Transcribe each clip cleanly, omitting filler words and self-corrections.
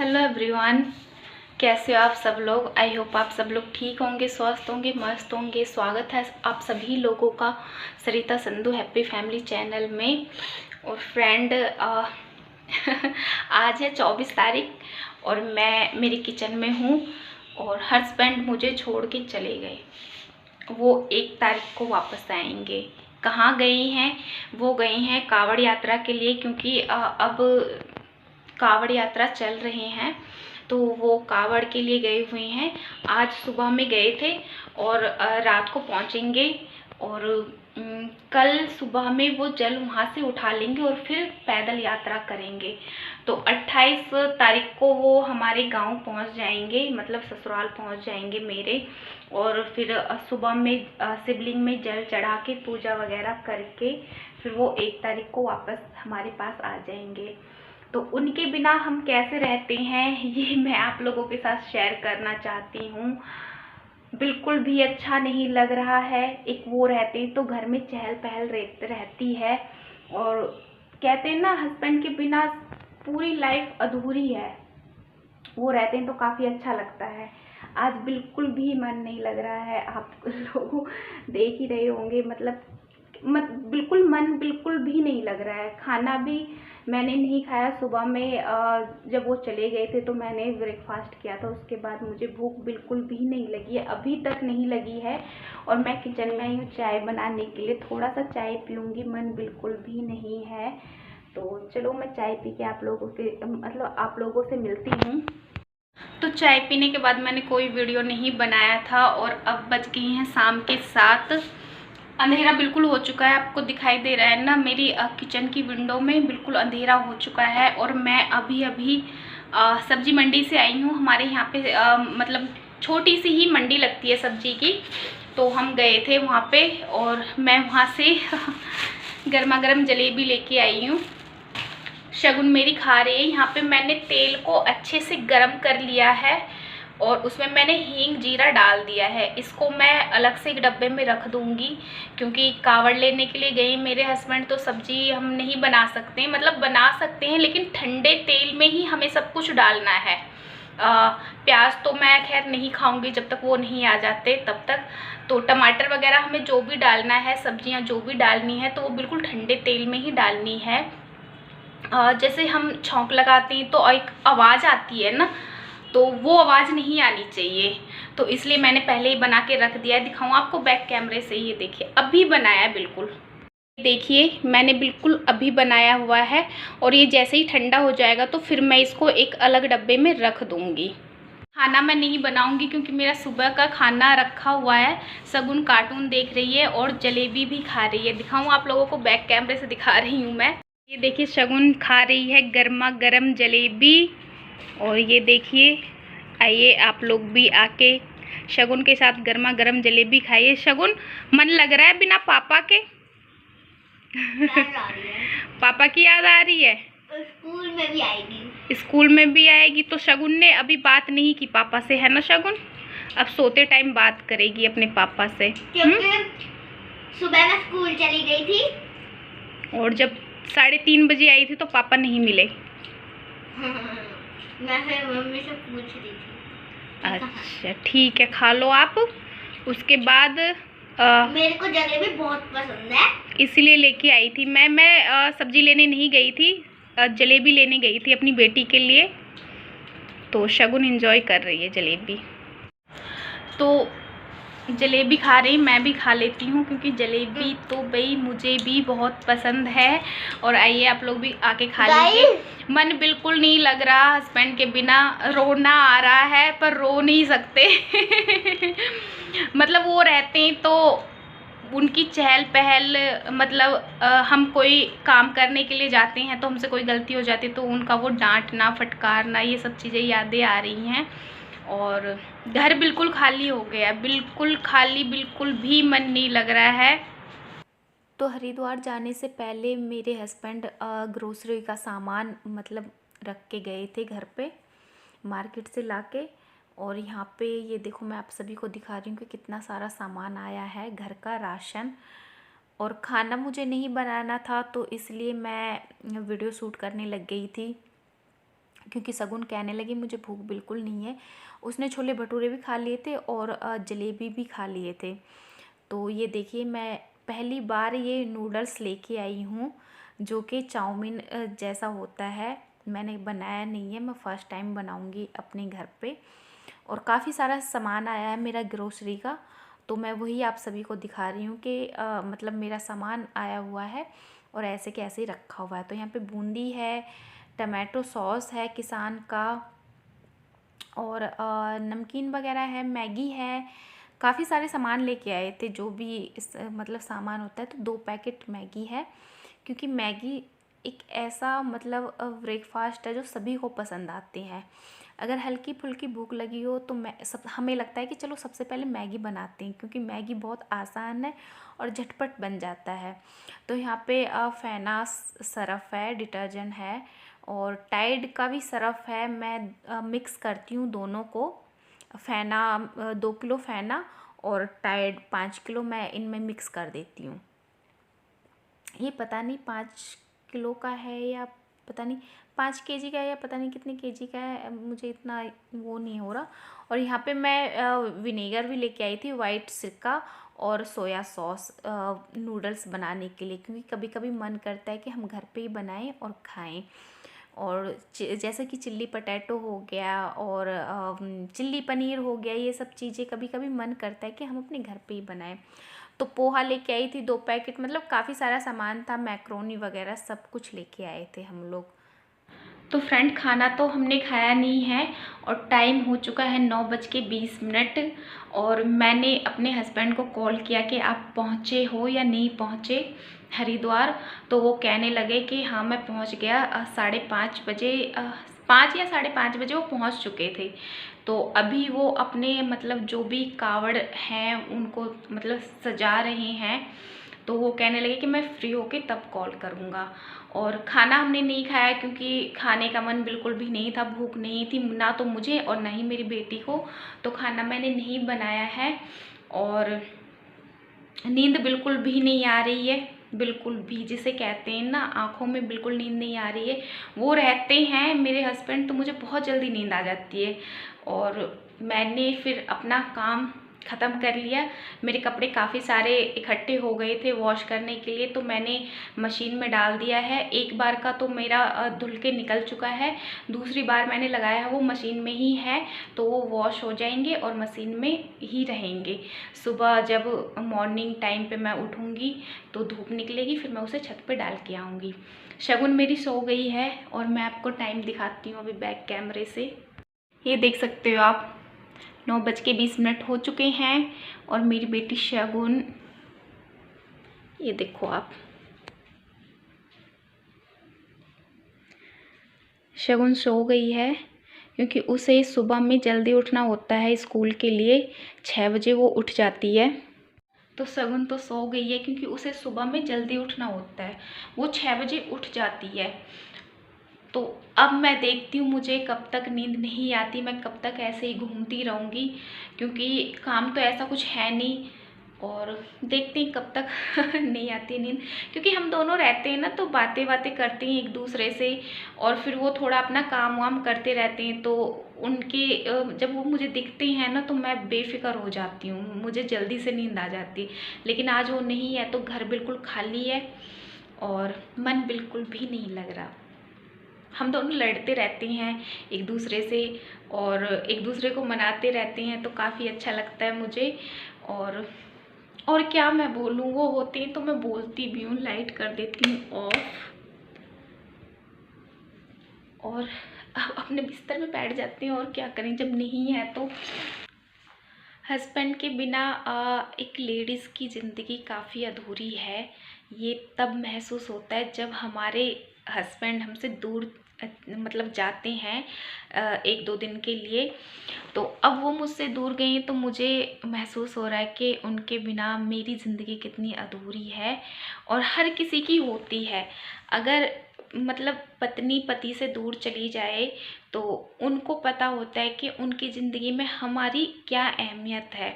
Hello everyone, कैसे हो आप सब लोग। आई होप आप सब लोग ठीक होंगे, स्वस्थ होंगे, मस्त होंगे। स्वागत है आप सभी लोगों का सरिता संधू हैप्पी फैमिली चैनल में। और फ्रेंड आज है 24 तारीख और मैं मेरी किचन में हूँ और हस्बैंड मुझे छोड़ के चले गए। वो 1 तारीख को वापस आएंगे। कहाँ गई हैं? वो गई हैं कांवड़ यात्रा के लिए, क्योंकि अब कांवड़ यात्रा चल रहे हैं तो वो कांवड़ के लिए गए हुए हैं। आज सुबह में गए थे और रात को पहुंचेंगे और कल सुबह में वो जल वहां से उठा लेंगे और फिर पैदल यात्रा करेंगे। तो 28 तारीख को वो हमारे गांव पहुंच जाएंगे, मतलब ससुराल पहुंच जाएंगे मेरे। और फिर सुबह में शिवलिंग में जल चढ़ा के पूजा वगैरह करके फिर वो 1 तारीख को वापस हमारे पास आ जाएंगे। तो उनके बिना हम कैसे रहते हैं ये मैं आप लोगों के साथ शेयर करना चाहती हूँ। बिल्कुल भी अच्छा नहीं लग रहा है। एक वो रहते तो घर में चहल पहल रहती है, और कहते हैं ना हस्बैंड के बिना पूरी लाइफ अधूरी है। वो रहते हैं तो काफ़ी अच्छा लगता है। आज बिल्कुल भी मन नहीं लग रहा है। आप लोग देख ही रहे होंगे, मतलब बिल्कुल मन बिल्कुल भी नहीं लग रहा है। खाना भी मैंने नहीं खाया सुबह में। जब वो चले गए थे तो मैंने ब्रेकफास्ट किया था, उसके बाद मुझे भूख बिल्कुल भी नहीं लगी है, अभी तक नहीं लगी है। और मैं किचन में आई हूँ चाय बनाने के लिए, थोड़ा सा चाय पीऊँगी, मन बिल्कुल भी नहीं है। तो चलो मैं चाय पी के आप लोगों से मिलती हूँ। तो चाय पीने के बाद मैंने कोई वीडियो नहीं बनाया था और अब बज गई हैं शाम के 7। अंधेरा बिल्कुल हो चुका है, आपको दिखाई दे रहा है ना मेरी किचन की विंडो में बिल्कुल अंधेरा हो चुका है। और मैं अभी सब्जी मंडी से आई हूँ। हमारे यहाँ पे मतलब छोटी सी ही मंडी लगती है सब्जी की, तो हम गए थे वहाँ पे और मैं वहाँ से गर्मा गर्म जलेबी लेके आई हूँ। शगुन मेरी खा रही है। यहाँ पे मैंने तेल को अच्छे से गरम कर लिया है और उसमें मैंने हींग जीरा डाल दिया है। इसको मैं अलग से एक डब्बे में रख दूंगी, क्योंकि कावड़ लेने के लिए गए मेरे हस्बैंड, तो सब्जी हम नहीं बना सकते, मतलब बना सकते हैं लेकिन ठंडे तेल में ही हमें सब कुछ डालना है। प्याज तो मैं खैर नहीं खाऊंगी जब तक वो नहीं आ जाते तब तक। तो टमाटर वगैरह हमें जो भी डालना है, सब्जियां जो भी डालनी है तो वो बिल्कुल ठंडे तेल में ही डालनी है। जैसे हम छौंक लगाते हैं तो एक आवाज़ आती है ना, तो वो आवाज़ नहीं आनी चाहिए। तो इसलिए मैंने पहले ही बना के रख दिया है। दिखाऊँ आपको बैक कैमरे से, ये देखिए अभी बनाया है बिल्कुल। देखिए मैंने बिल्कुल अभी बनाया हुआ है और ये जैसे ही ठंडा हो जाएगा तो फिर मैं इसको एक अलग डब्बे में रख दूँगी। खाना मैं नहीं बनाऊंगी क्योंकि मेरा सुबह का खाना रखा हुआ है। शगुन कार्टून देख रही है और जलेबी भी खा रही है। दिखाऊँ आप लोगों को, बैक कैमरे से दिखा रही हूँ मैं। ये देखिए शगुन खा रही है गर्मा गर्म जलेबी। और ये देखिए, आइए आप लोग भी आके शगुन के साथ गर्मा गर्म जलेबी खाइए। शगुन, मन लग रहा है बिना पापा के? पापा की याद आ रही है? स्कूल में भी आएगी। स्कूल में भी आएगी। तो शगुन ने अभी बात नहीं की पापा से, है ना शगुन? अब सोते टाइम बात करेगी अपने पापा से, क्योंकि सुबह मैं स्कूल चली गई थी और जब 3:30 बजे आई थी तो पापा नहीं मिले। मैं फिर मम्मी से पूछ रही थी। अच्छा ठीक है, खा लो आप। उसके बाद मेरे को जलेबी बहुत पसंद है, इसीलिए लेके आई थी मैं सब्जी लेने नहीं गई थी, जलेबी लेने गई थी अपनी बेटी के लिए। तो शगुन एंजॉय कर रही है जलेबी। तो जलेबी खा रही, मैं भी खा लेती हूँ क्योंकि जलेबी तो भाई मुझे भी बहुत पसंद है। और आइए आप लोग भी आके खा लीजिए। मन बिल्कुल नहीं लग रहा हस्बैंड के बिना, रोना आ रहा है पर रो नहीं सकते। मतलब वो रहते हैं तो उनकी चहल पहल, मतलब हम कोई काम करने के लिए जाते हैं तो हमसे कोई गलती हो जाती है तो उनका वो डांटना फटकारना, ये सब चीज़ें यादें आ रही हैं। और घर बिल्कुल खाली हो गया, बिल्कुल खाली, बिल्कुल भी मन नहीं लग रहा है। तो हरिद्वार जाने से पहले मेरे हस्बैंड ग्रोसरी का सामान मतलब रख के गए थे घर पे, मार्केट से लाके। और यहाँ पे ये देखो, मैं आप सभी को दिखा रही हूँ कि कितना सारा सामान आया है, घर का राशन। और खाना मुझे नहीं बनाना था तो इसलिए मैं वीडियो शूट करने लग गई थी। क्योंकि शगुन कहने लगी मुझे भूख बिल्कुल नहीं है। उसने छोले भटूरे भी खा लिए थे और जलेबी भी खा लिए थे। तो ये देखिए मैं पहली बार ये नूडल्स लेके आई हूँ जो कि चाउमीन जैसा होता है। मैंने बनाया नहीं है, मैं फ़र्स्ट टाइम बनाऊँगी अपने घर पे। और काफ़ी सारा सामान आया है मेरा ग्रोसरी का, तो मैं वही आप सभी को दिखा रही हूँ कि मतलब मेरा सामान आया हुआ है और ऐसे के ऐसे ही रखा हुआ है। तो यहाँ पे बूंदी है, टमाटो सॉस है किसान का, और नमकीन वगैरह है, मैगी है। काफ़ी सारे सामान लेके आए थे जो भी मतलब सामान होता है। तो 2 पैकेट मैगी है, क्योंकि मैगी एक ऐसा मतलब ब्रेकफास्ट है जो सभी को पसंद आते हैं। अगर हल्की फुल्की भूख लगी हो तो हमें लगता है कि चलो सबसे पहले मैगी बनाते हैं, क्योंकि मैगी बहुत आसान है और झटपट बन जाता है। तो यहाँ पे फेना सरफ़ है, डिटर्जेंट है, और टाइड का भी सरफ़ है। मैं मिक्स करती हूँ दोनों को। फेना 2 किलो फेना और टाइड 5 किलो मैं इनमें मिक्स कर देती हूँ। ये पता नहीं 5 किलो का है या पता नहीं 5 केजी का है या पता नहीं कितने केजी का है, मुझे इतना वो नहीं हो रहा। और यहाँ पे मैं विनेगर भी लेके आई थी, वाइट सिरका और सोया सॉस नूडल्स बनाने के लिए, क्योंकि कभी कभी मन करता है कि हम घर पे ही बनाएं और खाएं। और जैसे कि चिल्ली पटैटो हो गया और चिल्ली पनीर हो गया, ये सब चीज़ें कभी कभी मन करता है कि हम अपने घर पे ही बनाएं। तो पोहा लेके आई थी 2 पैकेट, मतलब काफ़ी सारा सामान था, मैक्रोनी वगैरह सब कुछ लेके आए थे हम लोग। तो फ्रेंड खाना तो हमने खाया नहीं है और टाइम हो चुका है 9:20। और मैंने अपने हस्बैंड को कॉल किया कि आप पहुँचे हो या नहीं पहुँचे हरिद्वार। तो वो कहने लगे कि हाँ मैं पहुँच गया। 5:30 बजे 5 या 5:30 बजे वो पहुँच चुके थे। तो अभी वो अपने मतलब जो भी कावड़ हैं उनको मतलब सजा रहे हैं। तो वो कहने लगे कि मैं फ्री होके तब कॉल करूँगा। और खाना हमने नहीं खाया क्योंकि खाने का मन बिल्कुल भी नहीं था, भूख नहीं थी ना तो मुझे और ना ही मेरी बेटी को। तो खाना मैंने नहीं बनाया है और नींद बिल्कुल भी नहीं आ रही है, बिल्कुल भी, जिसे कहते हैं ना आँखों में बिल्कुल नींद नहीं आ रही है। वो रहते हैं मेरे हस्बैंड तो मुझे बहुत जल्दी नींद आ जाती है। और मैंने फिर अपना काम ख़त्म कर लिया। मेरे कपड़े काफ़ी सारे इकट्ठे हो गए थे वॉश करने के लिए, तो मैंने मशीन में डाल दिया है। एक बार का तो मेरा धुल के निकल चुका है, दूसरी बार मैंने लगाया है वो मशीन में ही है, तो वो वॉश हो जाएंगे और मशीन में ही रहेंगे। सुबह जब मॉर्निंग टाइम पे मैं उठूँगी तो धूप निकलेगी, फिर मैं उसे छत पे डाल के आऊँगी। शगुन मेरी सो गई है और मैं आपको टाइम दिखाती हूँ अभी बैक कैमरे से। ये देख सकते हो आप 9:20 हो चुके हैं और मेरी बेटी शगुन, ये देखो आप, शगुन सो गई है क्योंकि उसे सुबह में जल्दी उठना होता है स्कूल के लिए। 6 बजे वो उठ जाती है। तो शगुन तो सो गई है क्योंकि उसे सुबह में जल्दी उठना होता है, वो 6 बजे उठ जाती है। तो अब मैं देखती हूँ मुझे कब तक नींद नहीं आती, मैं कब तक ऐसे ही घूमती रहूँगी, क्योंकि काम तो ऐसा कुछ है नहीं। और देखते हैं कब तक नहीं आती नींद, क्योंकि हम दोनों रहते हैं ना तो बातें करते हैं एक दूसरे से, और फिर वो थोड़ा अपना काम वाम करते रहते हैं। तो उनके जब वो मुझे दिखते हैं ना तो मैं बेफिक्र हो जाती हूँ, मुझे जल्दी से नींद आ जाती है। लेकिन आज वो नहीं है तो घर बिल्कुल खाली है और मन बिल्कुल भी नहीं लग रहा। हम दोनों लड़ते रहते हैं एक दूसरे से और एक दूसरे को मनाते रहते हैं, तो काफ़ी अच्छा लगता है मुझे। और क्या मैं बोलूँ, वो होते हैं तो मैं बोलती भी हूँ। लाइट कर देती हूँ ऑफ और अपने बिस्तर में बैठ जाती हूँ। और क्या करें जब नहीं है तो। हस्बैंड के बिना एक लेडीज़ की ज़िंदगी काफ़ी अधूरी है। ये तब महसूस होता है जब हमारे हस्बैंड हमसे दूर मतलब जाते हैं 1-2 दिन के लिए। तो अब वो मुझसे दूर गई हैं तो मुझे महसूस हो रहा है कि उनके बिना मेरी ज़िंदगी कितनी अधूरी है। और हर किसी की होती है। अगर मतलब पत्नी पति से दूर चली जाए तो उनको पता होता है कि उनकी ज़िंदगी में हमारी क्या अहमियत है।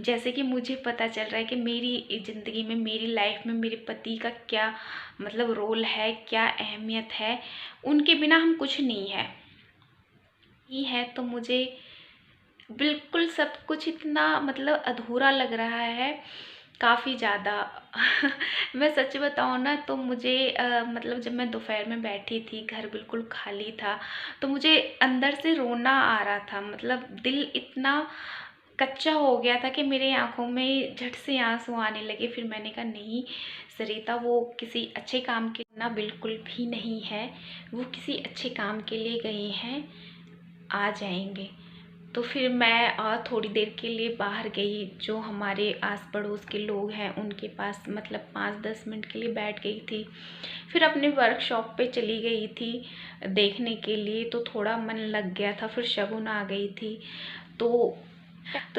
जैसे कि मुझे पता चल रहा है कि मेरी ज़िंदगी में, मेरी लाइफ में मेरे पति का क्या मतलब रोल है, क्या अहमियत है। उनके बिना हम कुछ नहीं है। ही है तो मुझे बिल्कुल सब कुछ इतना मतलब अधूरा लग रहा है, काफ़ी ज़्यादा। मैं सच बताऊँ ना तो मुझे मतलब जब मैं दोपहर में बैठी थी, घर बिल्कुल खाली था, तो मुझे अंदर से रोना आ रहा था। मतलब दिल इतना कच्चा हो गया था कि मेरे आँखों में झट से आँसू आने लगे। फिर मैंने कहा नहीं सरिता, वो किसी अच्छे काम के ना बिल्कुल भी नहीं है, वो किसी अच्छे काम के लिए गई हैं, आ जाएंगे। तो फिर मैं थोड़ी देर के लिए बाहर गई, जो हमारे आस पड़ोस के लोग हैं उनके पास, मतलब 5-10 मिनट के लिए बैठ गई थी। फिर अपने वर्कशॉप पे चली गई थी देखने के लिए, तो थोड़ा मन लग गया था। फिर शगुन आ गई थी। तो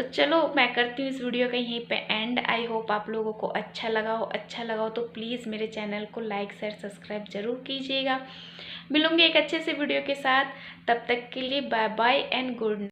चलो मैं करती हूँ इस वीडियो का यहीं पे एंड। आई होप आप लोगों को अच्छा लगा हो तो प्लीज़ मेरे चैनल को लाइक शेयर सब्सक्राइब ज़रूर कीजिएगा। मिलूंगी एक अच्छे से वीडियो के साथ, तब तक के लिए bye bye and good night.